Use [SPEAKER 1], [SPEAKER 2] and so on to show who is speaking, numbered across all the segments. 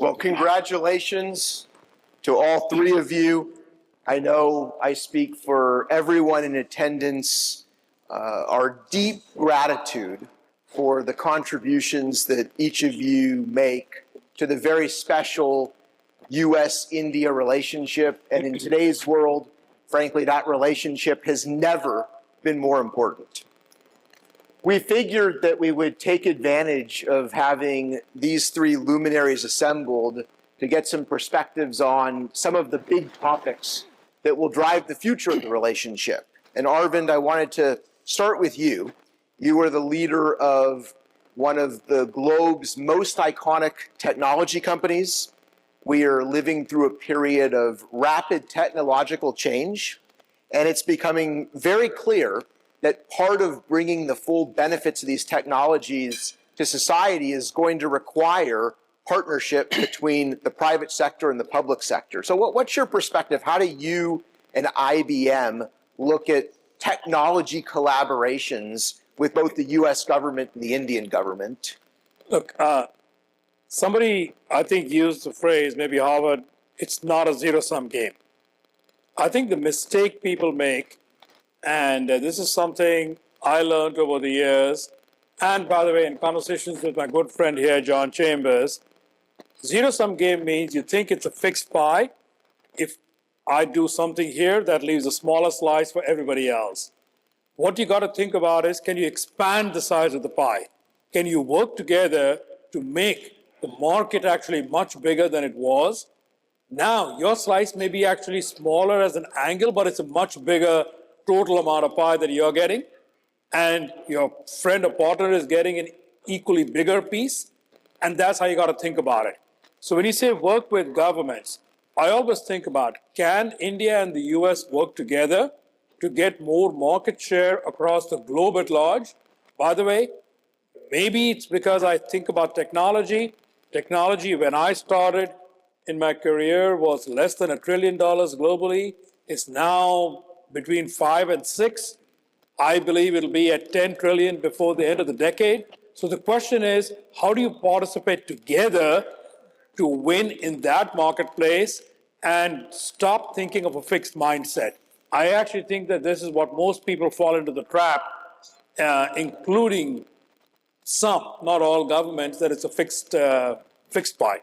[SPEAKER 1] Well, congratulations to all three of you. I know I speak for everyone in attendance. Our deep gratitude for the contributions that each of you make to the very special U.S.-India relationship. And in today's world, frankly, that relationship has never been more important. We figured that we would take advantage of having these three luminaries assembled to get some perspectives on some of the big topics that will drive the future of the relationship. And Arvind, I wanted to start with you. You are the leader of one of the globe's most iconic technology companies. We are living through a period of rapid technological change, and it's becoming very clear that part of bringing the full benefits of these technologies to society is going to require partnership between the private sector and the public sector. So what's your perspective? How do you and IBM look at technology collaborations with both the US government and the Indian government?
[SPEAKER 2] Look, somebody, I think, used the phrase, maybe Harvard, it's not a zero-sum game. I think the mistake people make, and this is something I learned over the years, and by the way, in conversations with my good friend here, John Chambers, zero-sum game means you think it's a fixed pie. If I do something here, that leaves a smaller slice for everybody else. What you got to think about is, can you expand the size of the pie? Can you work together to make the market actually much bigger than it was? Now, your slice may be actually smaller as an angle, but it's a much bigger total amount of pie that you're getting, and your friend or partner is getting an equally bigger piece, and that's how you got to think about it. So when you say work with governments, I always think about, can India and the US work together to get more market share across the globe at large? By the way, maybe it's because I think about technology. Technology, when I started in my career, was less than $1 trillion globally. It's now between 5 and 6. I believe it'll be at 10 trillion before the end of the decade. So the question is, how do you participate together to win in that marketplace and stop thinking of a fixed mindset? I actually think that this is what most people fall into the trap, including some, not all governments, that it's a fixed pie.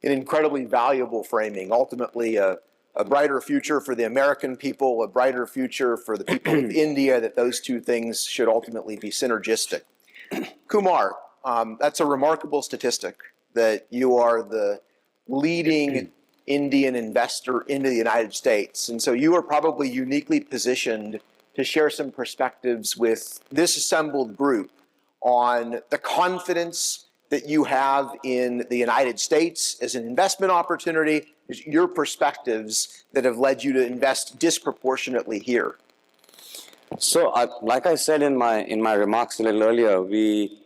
[SPEAKER 1] An incredibly valuable framing, ultimately a brighter future for the American people, a brighter future for the people of India, that those two things should ultimately be synergistic. Kumar, that's a remarkable statistic that you are the leading Indian investor into the United States. And so you are probably uniquely positioned to share some perspectives with this assembled group on the confidence that you have in the United States as an investment opportunity, your perspectives that have led you to invest disproportionately here.
[SPEAKER 3] So, like I said in my remarks a little earlier, we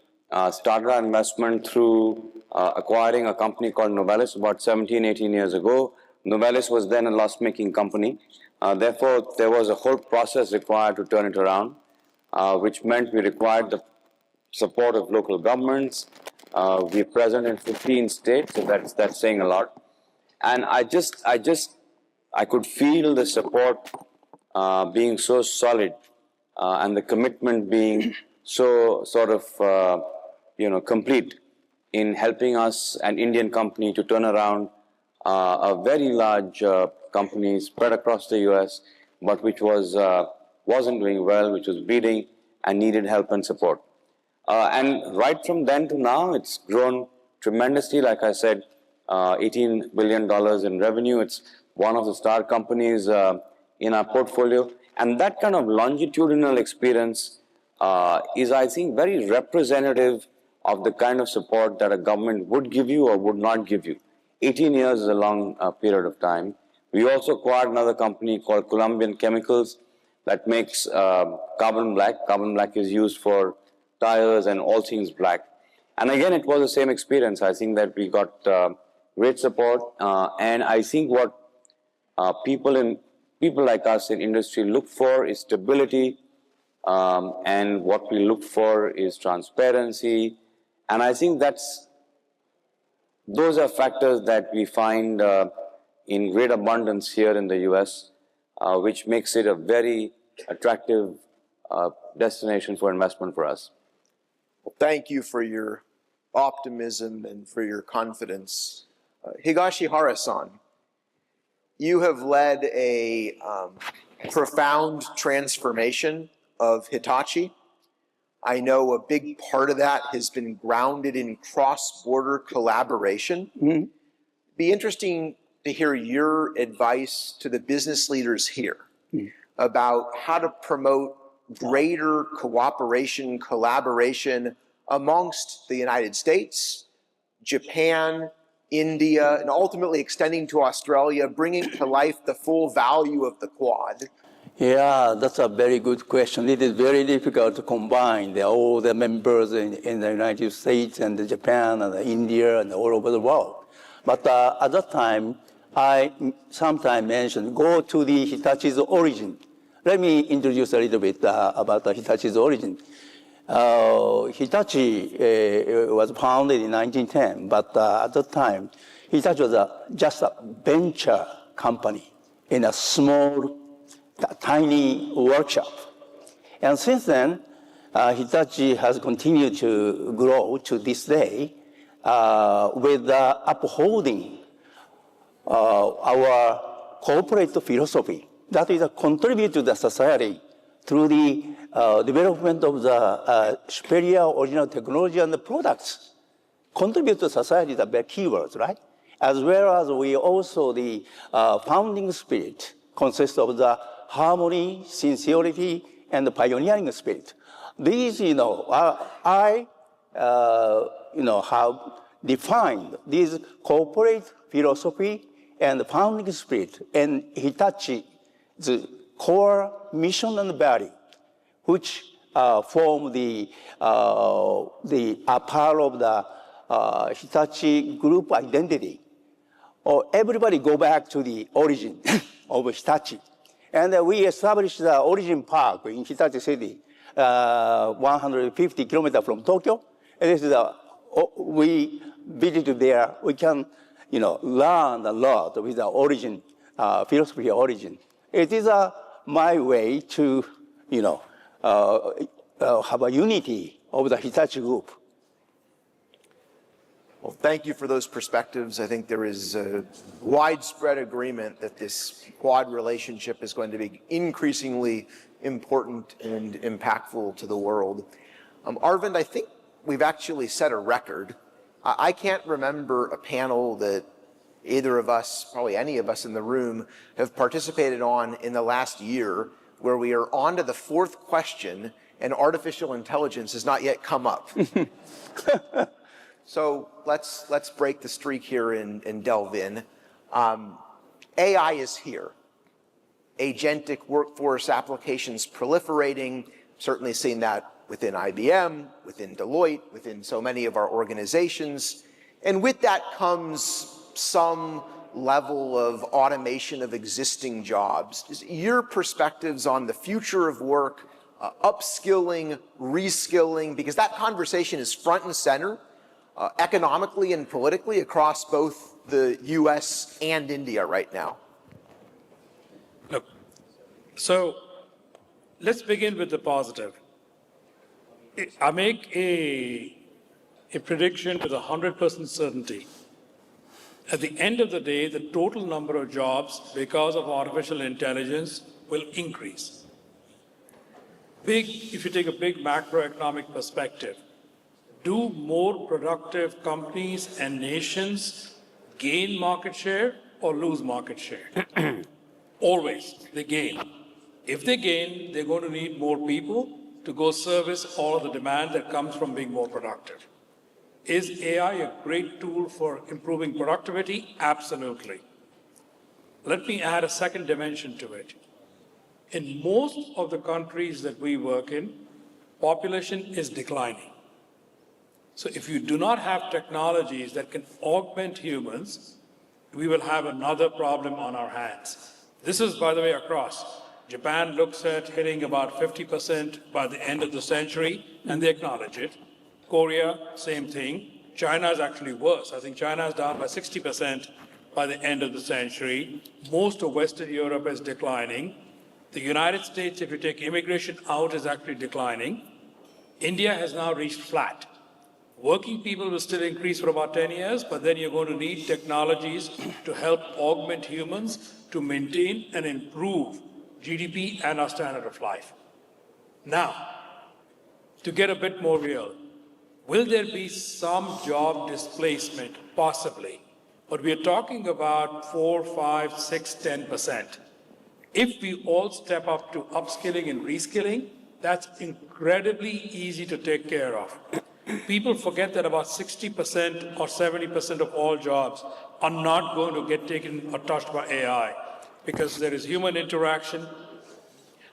[SPEAKER 3] started our investment through acquiring a company called Novelis about 17, 18 years ago. Novelis was then a loss-making company. Therefore, there was a whole process required to turn it around, which meant we required the support of local governments. We're present in 15 states, so that's saying a lot. And I could feel the support being so solid and the commitment being so sort of complete in helping us, an Indian company, to turn around a very large company spread across the US, but which wasn't doing well, which was bleeding and needed help and support. And right from then to now, it's grown tremendously. Like I said, $18 billion in revenue. It's one of the star companies in our portfolio. And that kind of longitudinal experience is, I think, very representative of the kind of support that a government would give you or would not give you. 18 years is a long period of time. We also acquired another company called Colombian Chemicals that makes carbon black. Carbon black is used for tires and all things black. And again, it was the same experience. I think that we got great support. And I think what people like us in industry look for is stability. And what we look for is transparency. And I think that's those are factors that we find in great abundance here in the US, which makes it a very attractive destination for investment for us.
[SPEAKER 1] Well, thank you for your optimism and for your confidence. Higashihara-san, you have led a profound transformation of Hitachi. I know a big part of that has been grounded in cross-border collaboration. Be interesting to hear your advice to the business leaders here about how to promote greater cooperation, collaboration amongst the United States, Japan, India, and ultimately extending to Australia, bringing to life the full value of the Quad.
[SPEAKER 4] Yeah, that's a very good question. It is very difficult to combine all the members in the United States and Japan and India and all over the world. But at that time, I sometimes mentioned, go to the Hitachi's origin. Let me introduce a little bit about the Hitachi's origin. Hitachi was founded in 1910, but at that time, Hitachi was just a venture company in a small, tiny workshop. And since then, Hitachi has continued to grow to this day with upholding our corporate philosophy. That is a contribute to the society through the development of the superior original technology and the products. Contribute to society is the big keywords, right? As well as we also, the founding spirit consists of the harmony, sincerity, and the pioneering spirit. These, I have defined this corporate philosophy and the founding spirit and Hitachi's core mission and value, which form the part of the Hitachi group identity. Or everybody go back to the origin of Hitachi. And we established the origin park in Hitachi City, 150 kilometers from Tokyo. And this is we visited there. We can, learn a lot with the origin, philosophy origin. It is my way to, have a unity of the Hitachi group.
[SPEAKER 1] Well, thank you for those perspectives. I think there is a widespread agreement that this Quad relationship is going to be increasingly important and impactful to the world. Arvind, I think we've actually set a record. I can't remember a panel that either of us, probably any of us in the room, have participated on in the last year where we are on to the fourth question and artificial intelligence has not yet come up. So let's break the streak here and delve in. AI is here. Agentic workforce applications proliferating, certainly seen that within IBM, within Deloitte, within so many of our organizations. And with that comes some level of automation of existing jobs. Just your perspectives on the future of work, upskilling, reskilling, because that conversation is front and center economically and politically across both the US and India right now.
[SPEAKER 2] Look, so let's begin with the positive. I make a prediction with 100% certainty. At the end of the day, the total number of jobs because of artificial intelligence will increase. If you take a big macroeconomic perspective, do more productive companies and nations gain market share or lose market share? Always, they gain. If they gain, they're going to need more people to go service all of the demand that comes from being more productive. Is AI a great tool for improving productivity? Absolutely. Let me add a second dimension to it. In most of the countries that we work in, population is declining. So if you do not have technologies that can augment humans, we will have another problem on our hands. This is, by the way, across. Japan looks at hitting about 50% by the end of the century, and they acknowledge it. Korea, same thing. China is actually worse. I think China is down by 60% by the end of the century. Most of Western Europe is declining. The United States, if you take immigration out, is actually declining. India has now reached flat. Working people will still increase for about 10 years, but then you're going to need technologies to help augment humans to maintain and improve GDP and our standard of life. Now, to get a bit more real, will there be some job displacement? Possibly. But we are talking about 4, 5, 6, 10%. If we all step up to upskilling and reskilling, that's incredibly easy to take care of. People forget that about 60% or 70% of all jobs are not going to get taken or touched by AI because there is human interaction,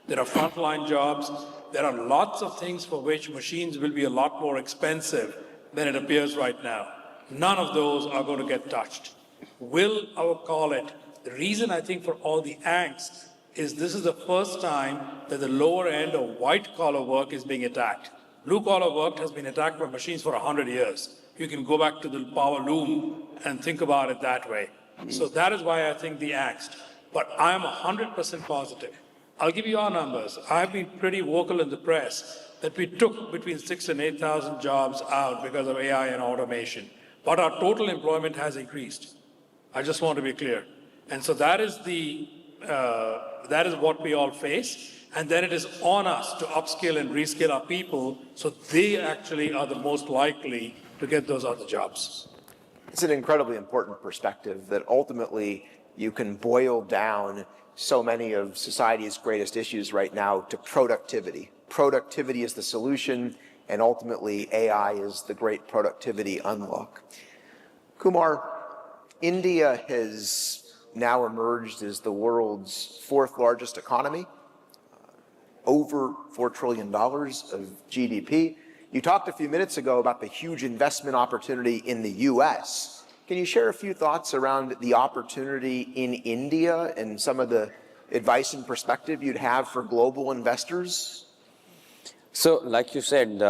[SPEAKER 2] there are frontline jobs, there are lots of things for which machines will be a lot more expensive than it appears right now. None of those are going to get touched. I will call it, the reason I think for all the angst is this is the first time that the lower end of white-collar work is being attacked. Blue-collar work has been attacked by machines for 100 years. You can go back to the power loom and think about it that way. So that is why I think the angst. But I am 100% positive. I'll give you our numbers. I've been pretty vocal in the press that we took between 6,000 and 8,000 jobs out because of AI and automation. But our total employment has increased. I just want to be clear. And so that is what we all face. And then it is on us to upskill and reskill our people so they actually are the most likely to get those other jobs.
[SPEAKER 1] It's an incredibly important perspective that ultimately you can boil down so many of society's greatest issues right now to productivity. Productivity is the solution, and ultimately AI is the great productivity unlock. Kumar, India has now emerged as the world's fourth largest economy, over $4 trillion of GDP. You talked a few minutes ago about the huge investment opportunity in the US. Can you share a few thoughts around the opportunity in India and some of the advice and perspective you'd have for global investors?
[SPEAKER 3] So, like you said,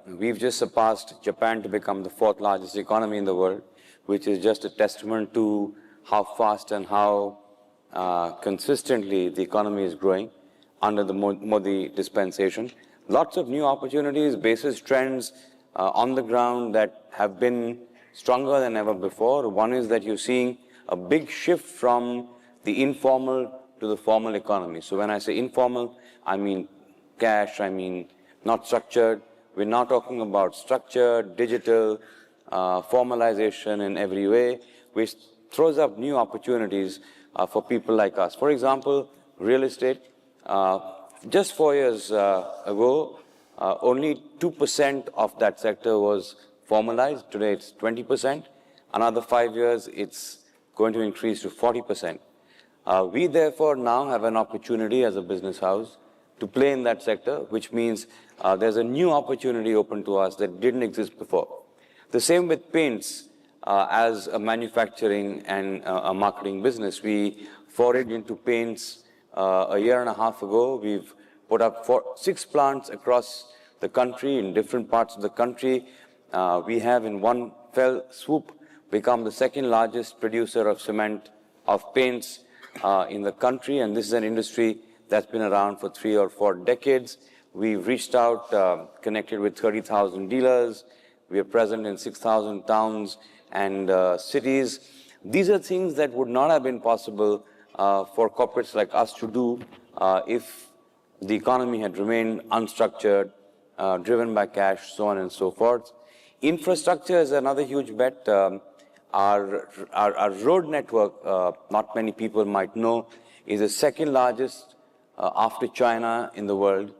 [SPEAKER 3] we've just surpassed Japan to become the fourth largest economy in the world, which is just a testament to how fast and how consistently the economy is growing under the Modi dispensation. Lots of new opportunities, basis trends on the ground that have been stronger than ever before. One is that you're seeing a big shift from the informal to the formal economy. So when I say informal, I mean cash, I mean not structured. We're now talking about structured, digital, formalization in every way, which throws up new opportunities for people like us. For example, real estate. Just 4 years ago, only 2% of that sector was formalized. Today it's 20%. Another 5 years, it's going to increase to 40%. We therefore now have an opportunity as a business house to play in that sector, which means there's a new opportunity open to us that didn't exist before. The same with paints. As a manufacturing and a marketing business, we forayed into paints a year and a half ago. We've put up 6 plants across the country, in different parts of the country. We have in one fell swoop become the second largest producer of cement, of paints in the country, and this is an industry that's been around for 3 or 4 decades. We've reached out, connected with 30,000 dealers. We are present in 6,000 towns and cities. These are things that would not have been possible for corporates like us to do if the economy had remained unstructured, driven by cash, so on and so forth. Infrastructure is another huge bet. Our road network, not many people might know, is the second largest after China in the world.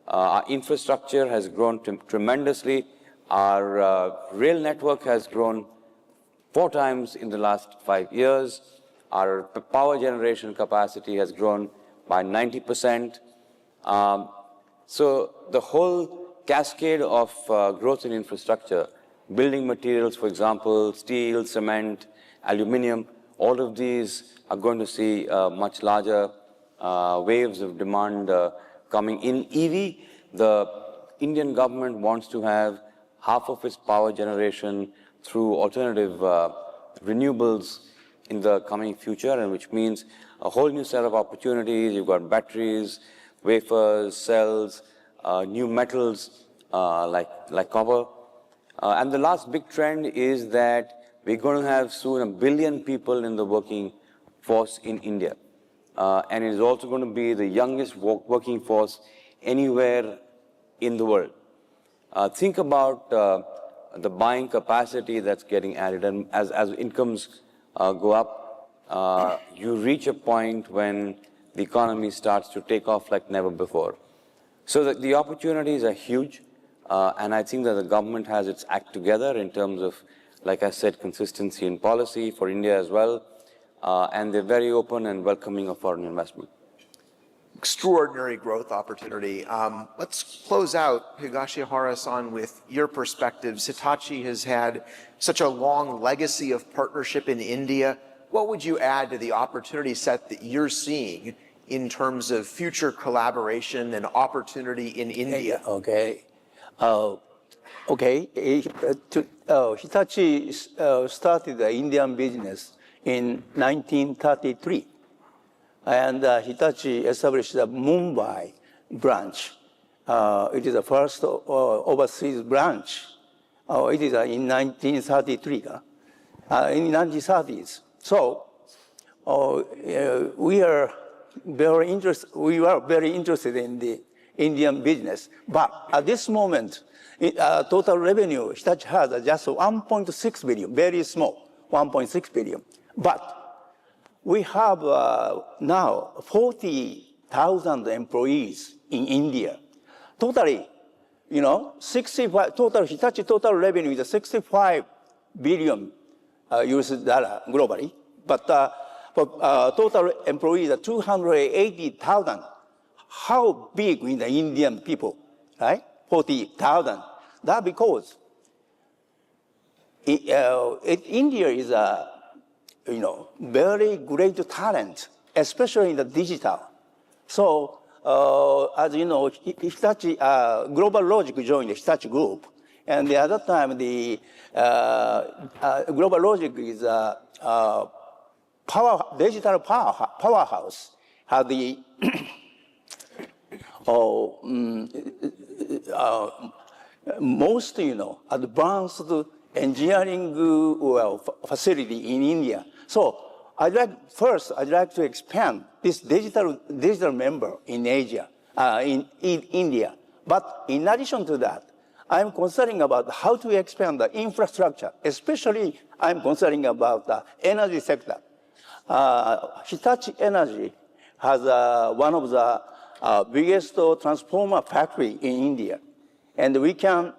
[SPEAKER 3] Our infrastructure has grown tremendously. Our rail network has grown 4 times in the last 5 years. Our power generation capacity has grown by 90%. So the whole cascade of growth in infrastructure, building materials, for example, steel, cement, aluminium, all of these are going to see much larger waves of demand coming in. EV, the Indian government wants to have half of its power generation through alternative renewables in the coming future, and which means a whole new set of opportunities. You've got batteries, wafers, cells, new metals like copper. And the last big trend is that we're going to have soon 1 billion people in the working force in India. And it is also going to be the youngest working force anywhere in the world. Think about the buying capacity that's getting added, and as incomes go up, you reach a point when the economy starts to take off like never before. So the opportunities are huge, and I think that the government has its act together in terms of, like I said, consistency in policy for India as well, and they're very open and welcoming of foreign investment.
[SPEAKER 1] Extraordinary growth opportunity. Let's close out, Higashihara-san, with your perspectives. Hitachi has had such a long legacy of partnership in India. What would you add to the opportunity set that you're seeing in terms of future collaboration and opportunity in India?
[SPEAKER 4] Hitachi started the Indian business in 1933. And Hitachi established the Mumbai branch. It is the first overseas branch. It is in 1933, in 1930s. So we are very interested in the Indian business. But at this moment, total revenue Hitachi has just 1.6 billion, very small, 1.6 billion. But we have now 40,000 employees in India. Totally, 65, Hitachi total revenue is 65 billion US dollar globally. But total employees are 280,000. How big in the Indian people, right? 40,000. That because India is a very great talent, especially in the digital. So, as you know, Hitachi, Global Logic joined the Hitachi Group. And the other time, the Global Logic is a digital powerhouse. Had the most, advanced engineering facility in India. So I'd like to expand this digital member in Asia, in India. But in addition to that, I'm concerned about how to expand the infrastructure, especially I'm concerned about the energy sector. Hitachi Energy has one of the biggest transformer factory in India. And we can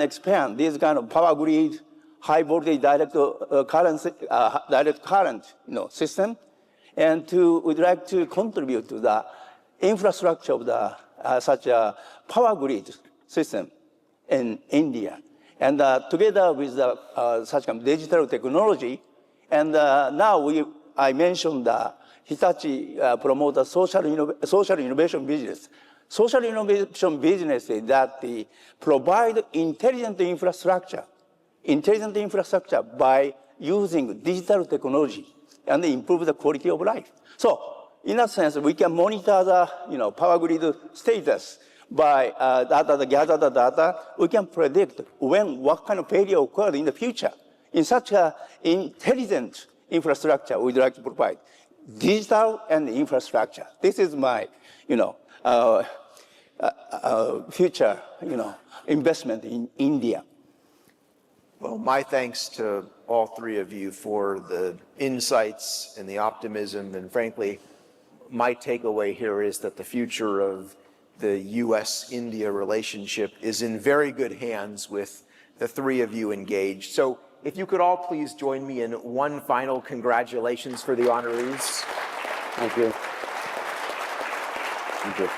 [SPEAKER 4] expand this kind of power grid, high voltage direct current system, and we'd like to contribute to the infrastructure of the such a power grid system in India. And together with such kind of digital technology, and now I mentioned Hitachi promote a social innovation business. Social innovation business is that they provide intelligent infrastructure by using digital technology and improve the quality of life. So, in that sense, we can monitor the power grid status by gather the data. We can predict what kind of failure occurred in the future. In such an intelligent infrastructure, we'd like to provide digital and infrastructure. This is my, future, investment in India.
[SPEAKER 1] Well, my thanks to all three of you for the insights and the optimism. And frankly, my takeaway here is that the future of the U.S.-India relationship is in very good hands with the three of you engaged. So if you could all please join me in one final congratulations for the honorees.
[SPEAKER 3] Thank you. Thank you.